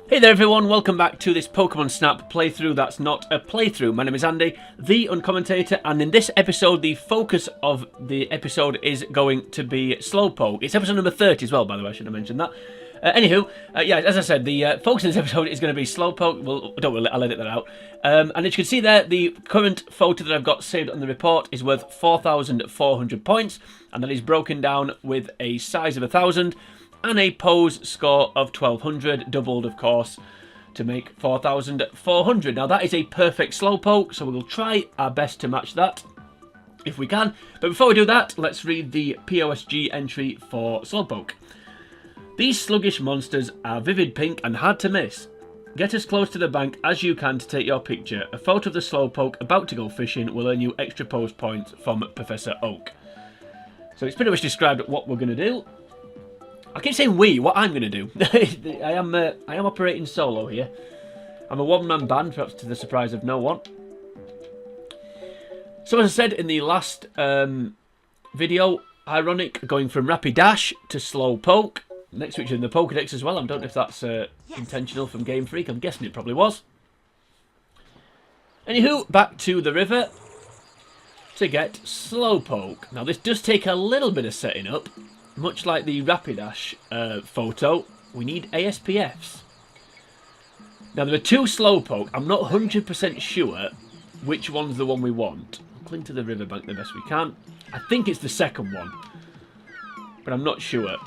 Hey there everyone, welcome back to this Pokemon Snap playthrough that's not a playthrough. My name is Andy, the Uncommentator, and in this episode, the focus of the episode is going to be Slowpoke. It's episode number 30 as well, by the way, I should have mentioned that. Yeah, as I said, the focus of this episode is going to be Slowpoke. Well, don't worry, I'll edit that out. And as you can see there, the current photo that I've got saved on the report is worth 4,400 points, and that is broken down with a size of 1,000. And a pose score of 1200, doubled of course, to make 4400. Now that is a perfect Slowpoke, so we'll try our best to match that, if we can. But before we do that, let's read the POSG entry for Slowpoke. These sluggish monsters are vivid pink and hard to miss. Get as close to the bank as you can to take your picture. A photo of the Slowpoke about to go fishing will earn you extra pose points from Professor Oak. So it's pretty much described what we're going to do. I keep saying we, what I'm going to do. I am operating solo here. I'm a one-man band, perhaps to the surprise of no one. So as I said in the last video, ironic, going from Rapidash to Slowpoke. Next switch in the Pokedex as well. I don't know if that's intentional from Game Freak. I'm guessing it probably was. Anywho, back to the river to get Slowpoke. Now this does take a little bit of setting up. Much like the Rapidash photo, we need ASPFs. Now, there are two Slowpoke. I'm not 100% sure which one's the one we want. I'll cling to the riverbank the best we can. I think it's the second one, but I'm not sure.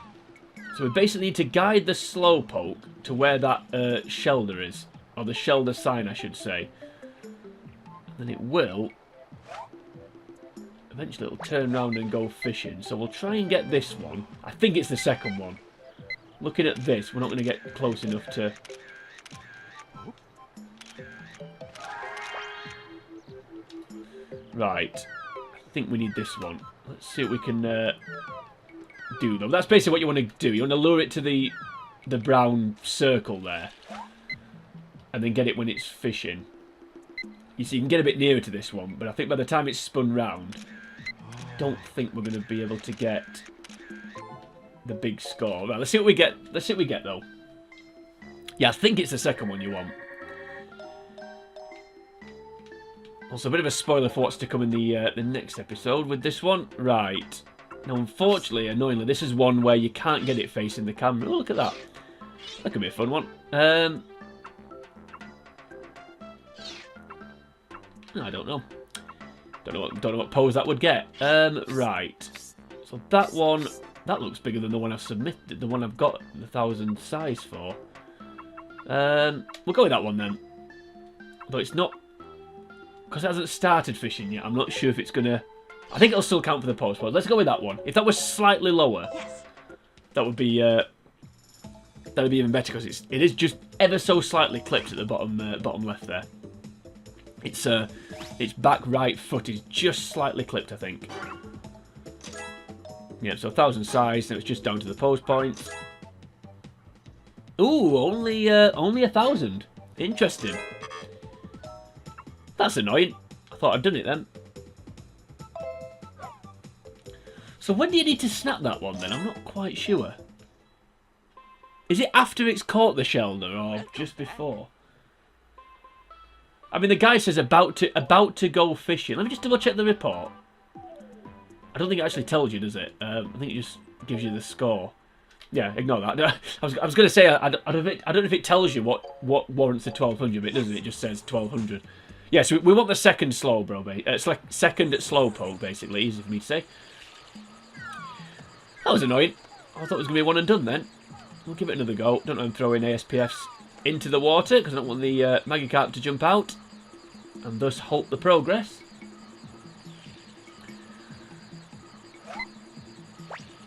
So we basically need to guide the Slowpoke to where that shelter is, or the shelter sign, I should say. And then it will... eventually it'll turn around and go fishing. So we'll try and get this one. I think it's the second one. Looking at this, we're not going to get close enough to... Right. I think we need this one. Let's see what we can do, though. That's basically what you want to do. You want to lure it to the brown circle there. And then get it when it's fishing. You see, you can get a bit nearer to this one, but I think by the time it's spun round... don't think we're going to be able to get the big score. Right, let's see what we get. Let's see what we get, though. Yeah, I think it's the second one you want. Also, a bit of a spoiler for what's to come in the next episode with this one. Right. Now, unfortunately, annoyingly, this is one where you can't get it facing the camera. Oh, look at that. That could be a fun one. I don't know. Don't know what pose that would get. Right. So that one, that looks bigger than the one I've submitted, the one I've got the 1,000 size for. We'll go with that one then. Although it's not, because it hasn't started fishing yet, I'm not sure if it's going to... I think it'll still count for the pose. Well, let's go with that one. If that was slightly lower, that would be that'd be even better, because it is just ever so slightly clipped at the bottom left there. Its back right foot is just slightly clipped, I think. Yeah, so 1,000 size, and it's just down to the pose points. Ooh, only 1,000. Interesting. That's annoying. I thought I'd done it then. So when do you need to snap that one then? I'm not quite sure. Is it after it's caught the shelter, or just before? I mean, the guy says about to go fishing. Let me just double check the report. I don't think it actually tells you, does it? I think it just gives you the score. Yeah, ignore that. I was going to say I don't know if it tells you what warrants the 1,200, but it doesn't. It just says 1,200. Yeah, so we want the second it's like second Slowpoke, basically. Easy for me to say. That was annoying. I thought it was going to be one and done then. We'll give it another go. Don't know I'm throwing ASPFs into the water, because I don't want the Magikarp to jump out and thus halt the progress.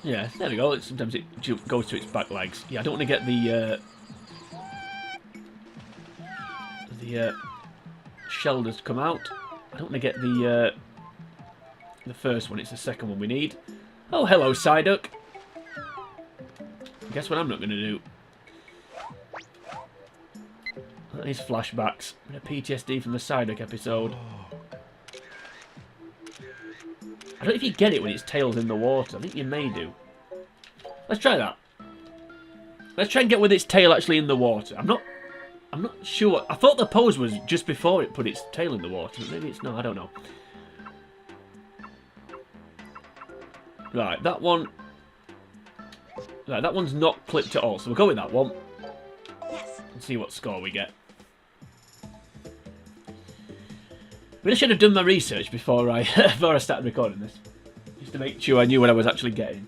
Yeah, there we go. Sometimes it goes to its back legs. Yeah, I don't want to get the shoulders to come out. I don't want to get the first one. It's the second one we need. Oh, hello, Psyduck. Guess what I'm not going to do? These flashbacks. A bit of PTSD from the Psyduck episode. I don't know if you get it when its tail's in the water. I think you may do. Let's try that. Let's try and get with its tail actually in the water. I'm not I'm not sure. I thought the pose was just before it put its tail in the water, but maybe it's not. I don't know. Right, that one. Right, that one's not clipped at all, so we'll go with that one. Yes. And see what score we get. Really should have done my research before I started recording this, just to make sure I knew what I was actually getting.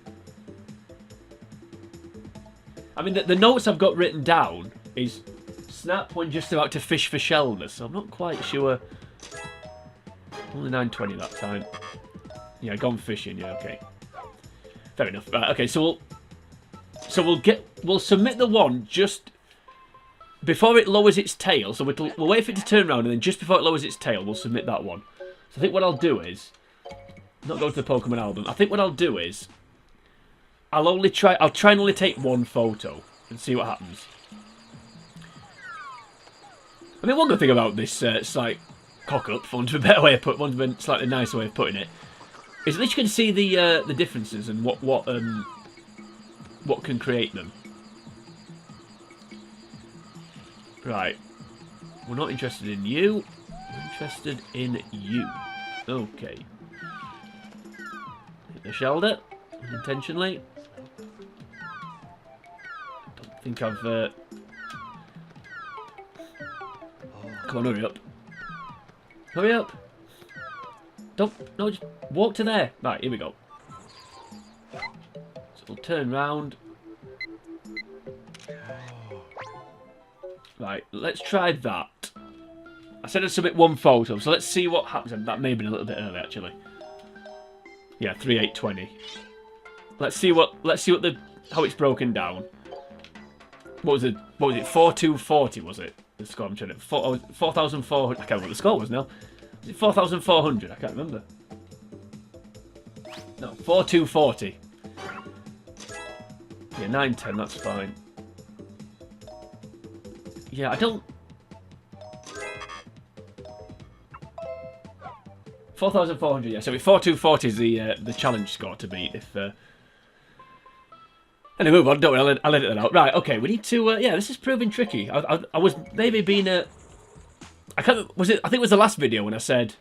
I mean, the notes I've got written down is snap when just about to fish for shelters, so I'm not quite sure. Only 9:20 that time. Yeah, gone fishing. Yeah, okay. Fair enough. Right, okay, so we'll submit the one just before it lowers its tail. So we'll wait for it to turn around, and then just before it lowers its tail, we'll submit that one. So I think what I'll do is not go to the Pokemon album. I think what I'll do is I'll try and only take one photo and see what happens. I mean, one good thing about this slight cock-up, for want of a better way of putting, one of a slightly nicer way of putting it, is at least you can see the differences and what can create them. Right, we're not interested in you. We're interested in you. Okay. Hit the shoulder unintentionally. Don't think I've. Come on, hurry up. Hurry up. No, just walk to there. Right, here we go. So we'll turn round. Right, let's try that. I said I'd submit one photo, so let's see what happens. That may have been a little bit early, actually. Yeah, 3:8:20. Let's see how it's broken down. What was it? 4,240 was it? The score I'm trying to 4,400. I can't remember what the score was now. Was it 4,400? I can't remember. No, 4,240. Yeah, 9:10. That's fine. Yeah, I don't. 4,400. Yeah, so 4,240 is the challenge score to beat. If anyway, move on. Don't worry, I'll edit that out. Right. Okay, we need to. Yeah, this is proving tricky. I was maybe being a. I can't. Was it? I think it was the last video when I said.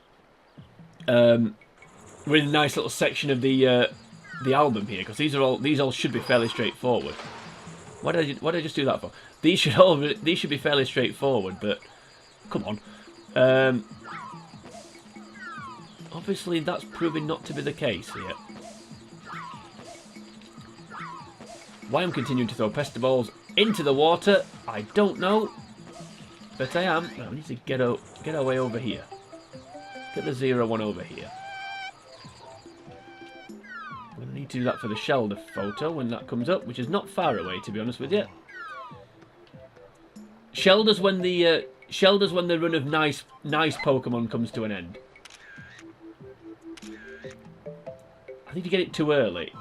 We're in a nice little section of the album here, because these all should be fairly straightforward. Why did I just do that for? These should be fairly straightforward, but come on. Obviously, that's proving not to be the case here. Why I'm continuing to throw pester balls into the water, I don't know, but I am. Right, we need to get our way over here. Get the 0-1 over here. We're going to need to do that for the shoulder photo when that comes up, which is not far away, to be honest with you. Shoulders when the run of nice Pokemon comes to an end. I think you get it too early.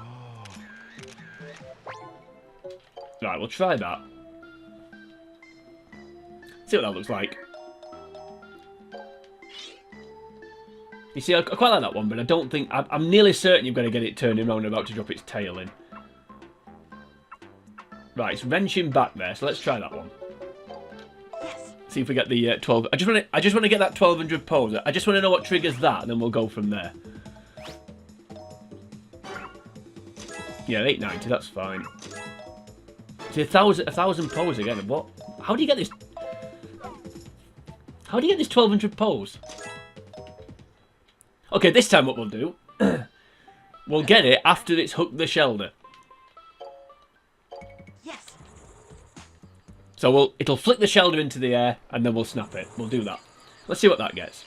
Right, we'll try that. See what that looks like. You see, I quite like that one, but I don't think... I'm nearly certain you've got to get it turning around and about to drop its tail in. Right, it's wrenching back there, so let's try that one. See if we get the 12... I just want to get that 1200 pose. I just want to know what triggers that, and then we'll go from there. Yeah, 890, that's fine. See, 1,000 pose again. What? How do you get this? How do you get this 1,200 pose? Okay, this time what we'll do, we'll get it after it's hooked the shoulder. Yes. So it'll flick the shoulder into the air, and then we'll snap it. We'll do that. Let's see what that gets.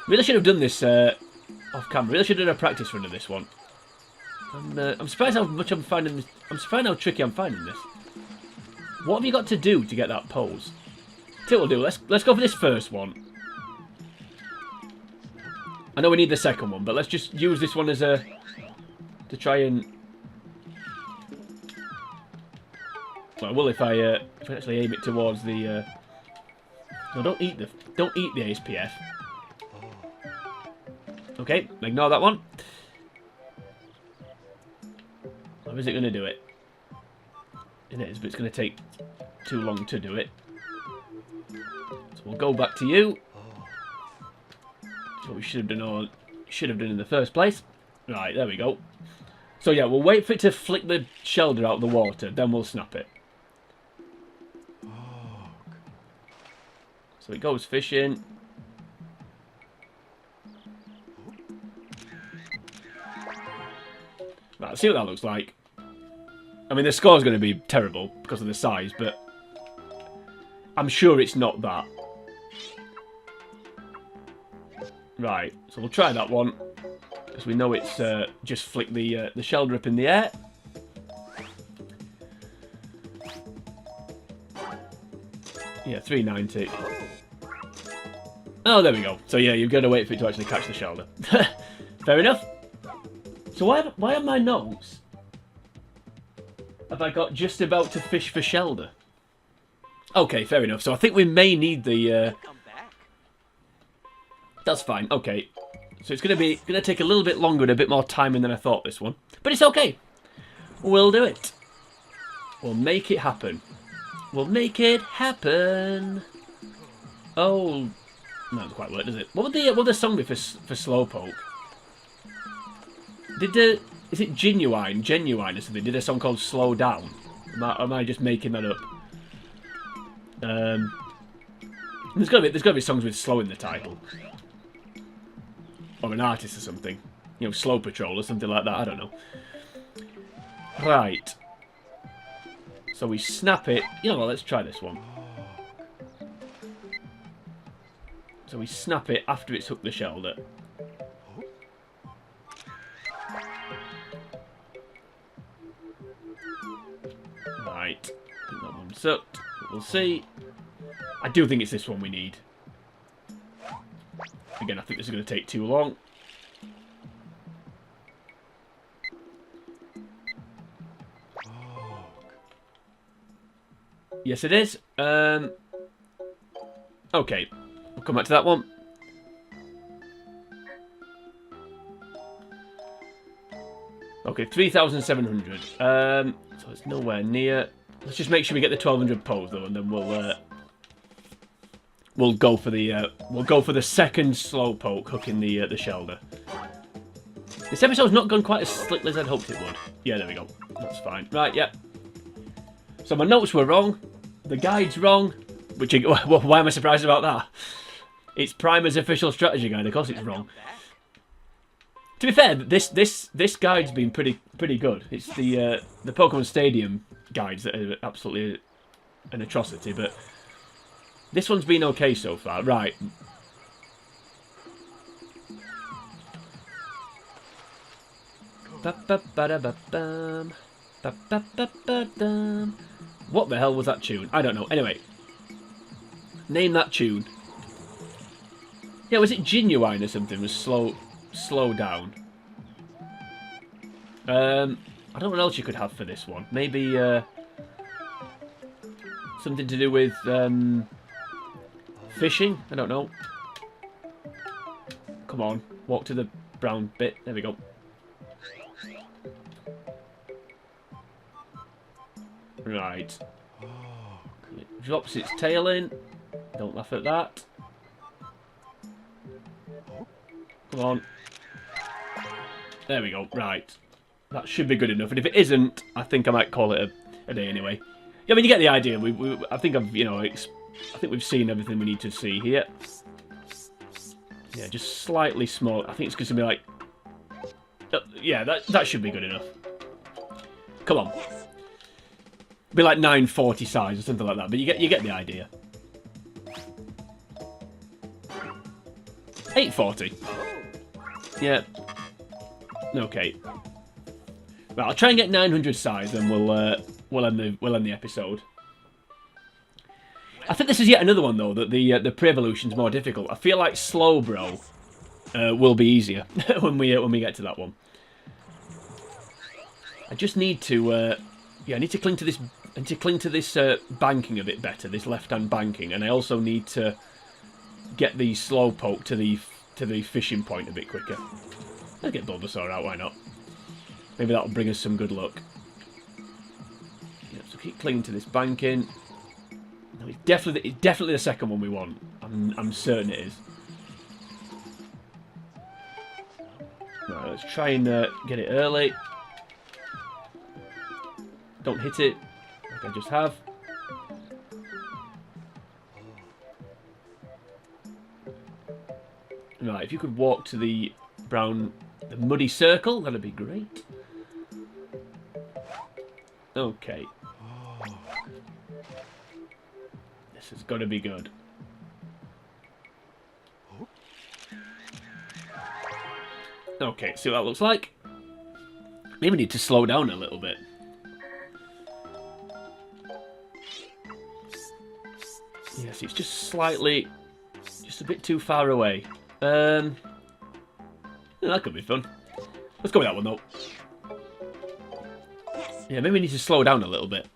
Really should have done this off camera. Really should have done a practice run of this one. And I'm surprised how much I'm finding this. I'm surprised how tricky I'm finding this. What have you got to do to get that pose? See what we'll do. Let's go for this first one. I know we need the second one, but let's just use this one as a to try and. Well, I will if I actually aim it towards the. No, don't eat the ASPF. Okay, ignore that one. How is it going to do it? It is, but it's going to take too long to do it. So we'll go back to you. That's what we should have done, or should have done in the first place. Right, there we go. So yeah, we'll wait for it to flick the Shelder out of the water, then we'll snap it. So it goes fishing. Right, let's see what that looks like. I mean, the score's going to be terrible because of the size, but I'm sure it's not that. Right, so we'll try that one, because we know it's just flick the Shelder up in the air. Yeah, 390. Oh, there we go. So yeah, you've got to wait for it to actually catch the Shelder. Fair enough. So why on my notes have I got just about to fish for Shelder? Okay, fair enough. So I think we may need the... That's fine. Okay. So it's gonna take a little bit longer and a bit more timing than I thought, this one. But it's okay. We'll do it. We'll make it happen. We'll make it happen. Oh, no, it doesn't quite work, does it? What would the song be for Slowpoke? Is it Genuine or something? Did a song called Slow Down? Am I just making that up? There's gotta be songs with slow in the title, or an artist or something. You know, Slow Patrol or something like that. I don't know. Right. So we snap it. You know what? Let's try this one. So we snap it after it's hooked the Shelder. Right. I think that one sucked. But we'll see. I do think it's this one we need. Again, I think this is going to take too long. Yes, it is. Okay. We'll come back to that one. Okay, 3,700. So it's nowhere near. Let's just make sure we get the 1,200 pose though, and then we'll go for the second Slowpoke hooking the Shelder. This episode's not gone quite as slickly as I'd hoped it would. Yeah, there we go. That's fine. Right, yeah. So my notes were wrong. The guide's wrong. Which, well, why am I surprised about that? It's Primer's official strategy guide. Of course it's wrong. To be fair, this guide's been pretty good. It's the Pokemon Stadium guides that are absolutely an atrocity, but this one's been okay so far. Right. What the hell was that tune? I don't know. Anyway, name that tune. Yeah, was it Genuine or something? Was slow down. I don't know what else you could have for this one. Maybe something to do with fishing. I don't know. Come on, walk to the brown bit. There we go. Right. It drops its tail in. Don't laugh at that. Come on. There we go. Right. That should be good enough. And if it isn't, I think I might call it a day anyway. Yeah, I mean, you get the idea. I think I think we've seen everything we need to see here. Yeah, just slightly small. I think it's going to be like... yeah, that should be good enough. Come on. Be like 940 size or something like that, but you get the idea. 840. Yeah. Okay. Right, I'll try and get 900 size, and we'll end the episode. I think this is yet another one though that the pre-evolution's more difficult. I feel like Slowbro will be easier when we get to that one. I just need to yeah, I need to cling to this. And to cling to this banking a bit better, this left-hand banking, and I also need to get the Slowpoke to the fishing point a bit quicker. Let's get Bulbasaur out, why not? Maybe that'll bring us some good luck. Yeah, so keep clinging to this banking. It's definitely the second one we want. I'm certain it is. Right, let's try and get it early. Don't hit it, like I just have. Right, if you could walk to the muddy circle, that'd be great. Okay. This has got to be good. Okay, see what that looks like. Maybe need to slow down a little bit. Yes, it's just slightly, just a bit too far away. Yeah, that could be fun. Let's go with that one though. Yeah, maybe we need to slow down a little bit.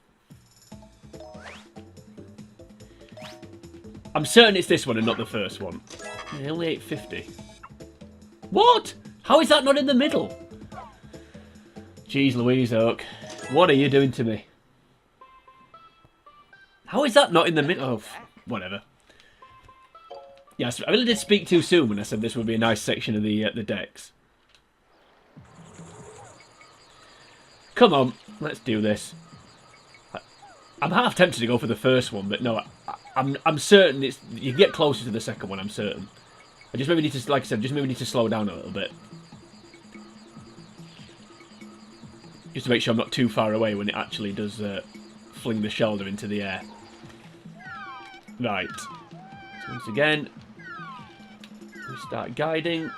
I'm certain it's this one and not the first one. Yeah, only 850. What? How is that not in the middle? Jeez Louise, Oak. What are you doing to me? How is that not in the middle? Oh, whatever. Yes, I really did speak too soon when I said this would be a nice section of the decks. Come on, let's do this. I'm half tempted to go for the first one, but no, I'm certain it's. You can get closer to the second one. I'm certain. I just maybe need to, like I said, just maybe need to slow down a little bit, just to make sure I'm not too far away when it actually does fling the shoulder into the air. Right. So once again, we start guiding.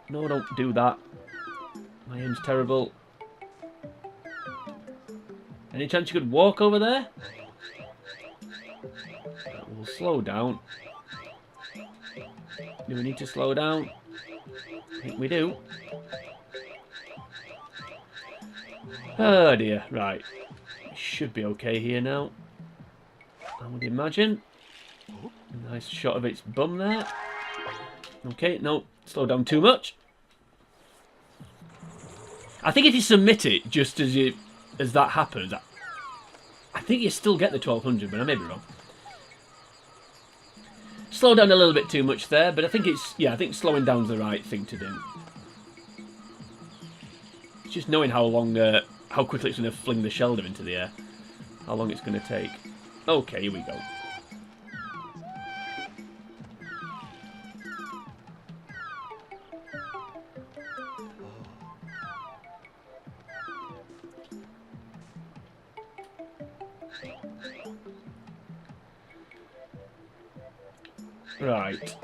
No, don't do that. My aim's terrible. Any chance you could walk over there? We'll slow down. Do we need to slow down? I think we do. Oh dear, right. Should be okay here now. I would imagine. Nice shot of its bum there. Okay, no, slow down too much. I think if you submit it just as that happens, I think you still get the 1200, but I may be wrong. Slow down a little bit too much there, but I think it's, yeah, I think slowing down's the right thing to do. It's just knowing how long, how quickly it's going to fling the shoulder into the air. How long it's going to take. Okay, here we go. Right,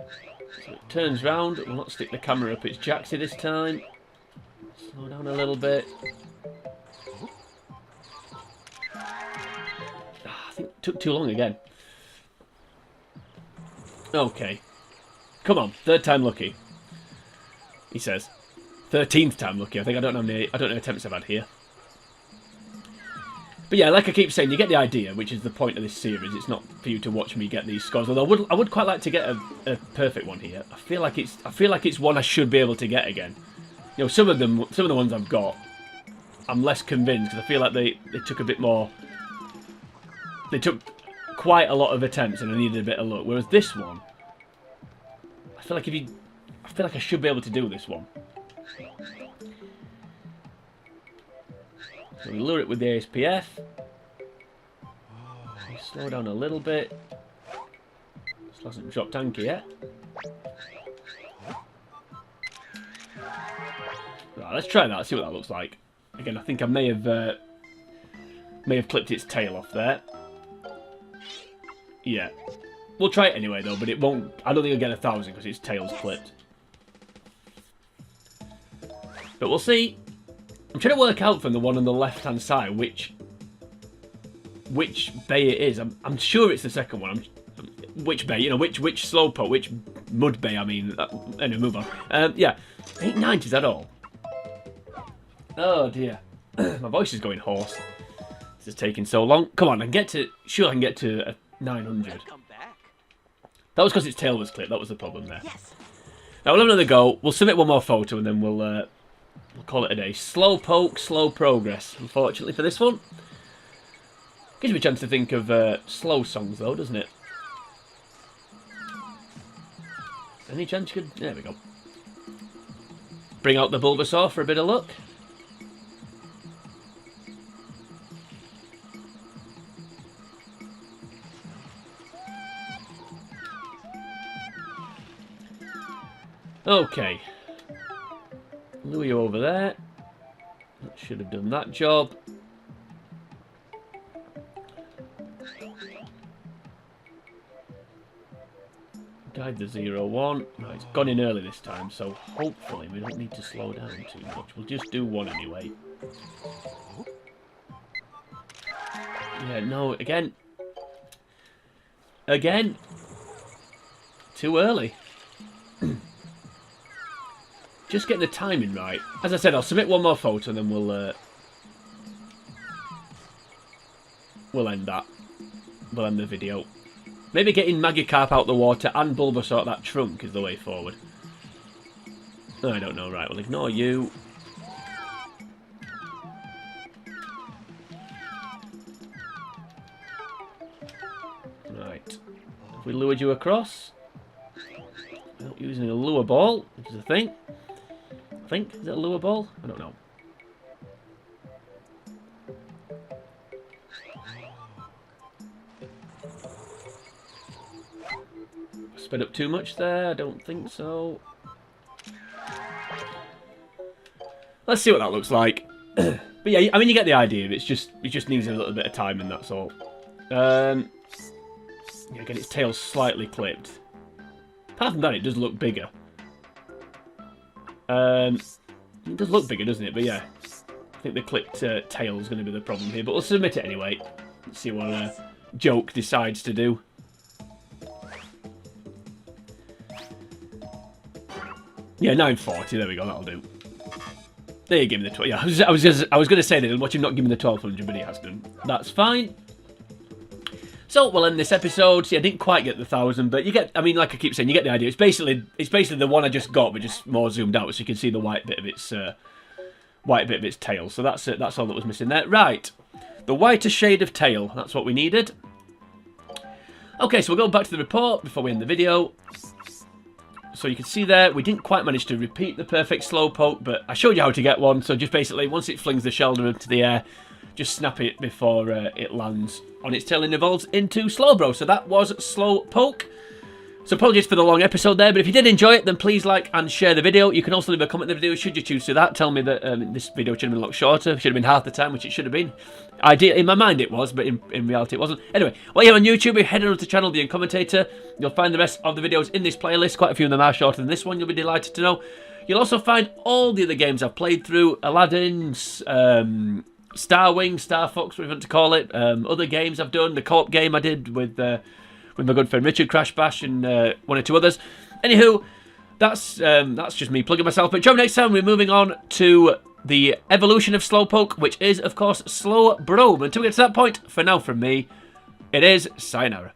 so it turns round. We'll not stick the camera up its jacksy this time. Slow down a little bit. I think it took too long again. Okay. Come on, third time lucky. He says. 13th time lucky. I don't know how many attempts I've had here. But yeah, like I keep saying, you get the idea, which is the point of this series. It's not for you to watch me get these scores. Although I would quite like to get a perfect one here. I feel like it's one I should be able to get again. You know, some of the ones I've got, I'm less convinced because I feel like they took a bit more. They took quite a lot of attempts and I needed a bit of luck. Whereas this one, I feel like I should be able to do this one. So we lure it with the ASPF. We slow down a little bit. Still hasn't dropped anchor yet. Right, let's try that. See what that looks like. Again, I think I may have clipped its tail off there. Yeah, we'll try it anyway though. But it won't. I don't think I'll get 1,000 because its tail's clipped. But we'll see. I'm trying to work out from the one on the left-hand side which bay it is. I'm sure it's the second one. Which bay? You know, which Slowpoke, which mud bay? I mean, anyway, move on. Yeah, 890. Is that all? Oh dear, my voice is going hoarse. This is taking so long. Come on, I can get to. Sure, I can get to 900. That was because its tail was clipped. That was the problem there. Yes. Now we'll have another go. We'll submit one more photo and then we'll call it a day. Slowpoke, slow progress, unfortunately, for this one. Gives me a chance to think of slow songs, though, doesn't it? Any chance you could... There we go. Bring out the Bulbasaur for a bit of luck. Okay. Lure you over there. That should have done that job. Guide the 0-1. Right, it's gone in early this time, so hopefully we don't need to slow down too much. We'll just do one anyway. Yeah, no, again. Again. Too early. Just getting the timing right. As I said, I'll submit one more photo and then we'll end that. We'll end the video. Maybe getting Magikarp out the water and Bulbasaur at that trunk is the way forward. I don't know. Right, we'll ignore you. Right. Have we lured you across? Not using a lure ball, which is a thing. I think. Is it a lure ball? I don't know. Sped up too much there? I don't think so. Let's see what that looks like. But yeah, I mean, you get the idea. It just needs a little bit of time, and that's all. Yeah, again, its tail's slightly clipped. Apart from that, it does look bigger. It does look bigger, doesn't it? But yeah, I think the clipped tail is going to be the problem here. But we'll submit it anyway. Let's see what Joke decides to do. Yeah, 940. There we go. That'll do. There you give me the 12. Yeah, I was going to say that. Watch him not give me the 1200, but he has done. That's fine. So we'll end this episode. See, I didn't quite get the 1000, but you get. I mean, like I keep saying, you get the idea. It's basically the one I just got, but just more zoomed out, so you can see the white bit of its tail. So that's it. That's all that was missing there. Right, the whiter shade of tail. That's what we needed. Okay, so we'll go back to the report before we end the video. So you can see there, we didn't quite manage to repeat the perfect Slowpoke, but I showed you how to get one. So just basically, once it flings the shell into the air, just snap it before it lands on its tail and evolves into Slowbro. So that was Slowpoke. So apologies for the long episode there, but if you did enjoy it, then please like and share the video. You can also leave a comment in the video should you choose to that. Tell me that this video should have been a lot shorter, should have been half the time, which it should have been. Ideally, in my mind it was, but in reality it wasn't. Anyway, while you're on YouTube, head over to the channel, The Uncommentator. You'll find the rest of the videos in this playlist. Quite a few of them are shorter than this one, you'll be delighted to know. You'll also find all the other games I've played through, Aladdin, Starwing, Star Fox, whatever you want to call it, other games I've done, the co-op game I did with my good friend Richard, Crash Bash, and one or two others. Anywho, that's just me plugging myself. But join me next time. We're moving on to the evolution of Slowpoke, which is, of course, Slowbro. Until we get to that point, for now from me, it is sayonara.